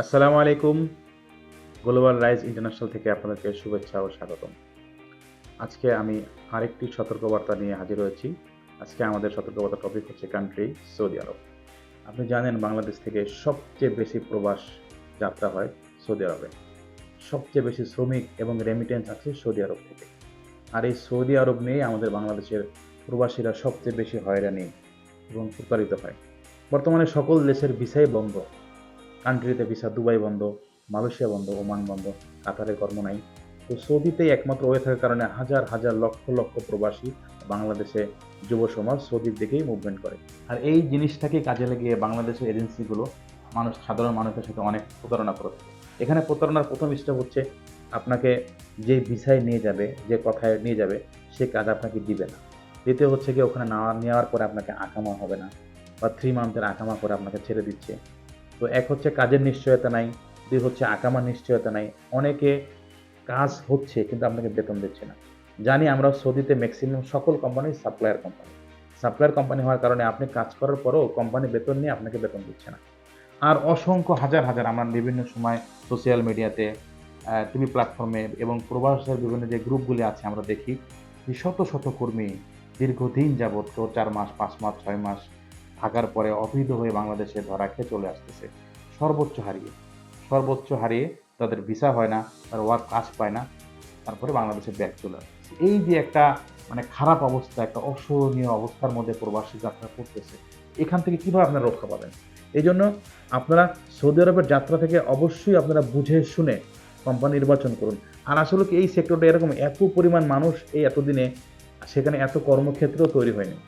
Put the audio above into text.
আসসালামু আলাইকুম। Global rise international থেকে আপনাদেরকে শুভেচ্ছা ও স্বাগতম। আজকে আমি আরেকটি সতর্কবার্তা নিয়ে হাজির হয়েছি। আজকে আমাদের সতর্কবার্তার টপিক হচ্ছে কান্ট্রি সৌদি আরব। আপনি জানেন বাংলাদেশ থেকে সবচেয়ে বেশি প্রবাস যাত্রা হয় সৌদি আরবে। সবচেয়ে বেশি শ্রমিক এবং রেমিটেন্স আছে সৌদি আরব থেকে। আর এই সৌদি আরব নিয়েই আমাদের বাংলাদেশের প্রবাসীরা সবচেয়ে বেশি হয়রানি এবং প্রতারিত হয়। বর্তমানে সকল দেশের ভিসাই বন্ধ। কান্ট্রিতে ভিসা দুবাই বন্ধ, মালয়েশিয়া বন্ধ, ওমান বন্ধ, কাতারের কর্ম নাই। তো সৌদিতেই একমাত্র হয়ে থাকার কারণে হাজার হাজার লক্ষ লক্ষ প্রবাসী বাংলাদেশে যুব সমাজ সৌদির দিকেই মুভমেন্ট করে। আর এই জিনিসটাকে কাজে লাগিয়ে বাংলাদেশের এজেন্সিগুলো সাধারণ মানুষের সাথে অনেক প্রতারণা করে থাকে। এখানে প্রতারণার প্রথম স্টেপ হচ্ছে আপনাকে যে ভিসায় নিয়ে যাবে, যে কথায় নিয়ে যাবে, সে কাজ আপনাকে দিবে না। দ্বিতীয় হচ্ছে গিয়ে ওখানে না নেওয়ার পরে আপনাকে আকামা হবে না, বা 3 মান্থের আকামা করে আপনাকে ছেড়ে দিচ্ছে। তো এক হচ্ছে কাজের নিশ্চয়তা নাই, ২ হচ্ছে আকামার নিশ্চয়তা নাই। অনেকে কাজ হচ্ছে কিন্তু আপনাকে বেতন দিচ্ছে না। জানি আমরা সৌদিতে ম্যাক্সিমাম সকল company supplier company. Supplier company হওয়ার কারণে আপনি কাজ করার পরেও কোম্পানি বেতন নিয়ে আপনাকে বেতন দিচ্ছে না। আর অসংখ্য হাজার হাজার আমরা বিভিন্ন সময় সোশ্যাল মিডিয়াতে, টিভি প্ল্যাটফর্মে এবং প্রবাসের বিভিন্ন যে গ্রুপগুলি আছে আমরা দেখি যে শত শত কর্মী দীর্ঘদিন যাবৎ কেউ ৪ মাস, ৫ মাস, ৬ মাস থাকার পরে অবৈধ হয়ে বাংলাদেশে ধরা খেয়ে চলে আসতেছে। সর্বোচ্চ হারিয়ে তাদের ভিসা হয় না, তারা ওয়ার্ক কাজ পায় না। তারপরে বাংলাদেশে ব্যাক চলে আসতেছে। এই যে একটা খারাপ অবস্থা, একটা অসহনীয় অবস্থার মধ্যে প্রবাসী যাত্রা করতেছে। এখান থেকে কিভাবে আপনারা রক্ষা পাবেন? এজন্য আপনারা সৌদি আরবের যাত্রা থেকে অবশ্যই আপনারা বুঝে শুনে কোম্পানি নির্বাচন করুন। আর আসলে কি এই সেক্টরটা এরকম এত পরিমাণ মানুষ এই এতদিনে সেখানে এত কর্মক্ষেত্রও তৈরি হয়নি।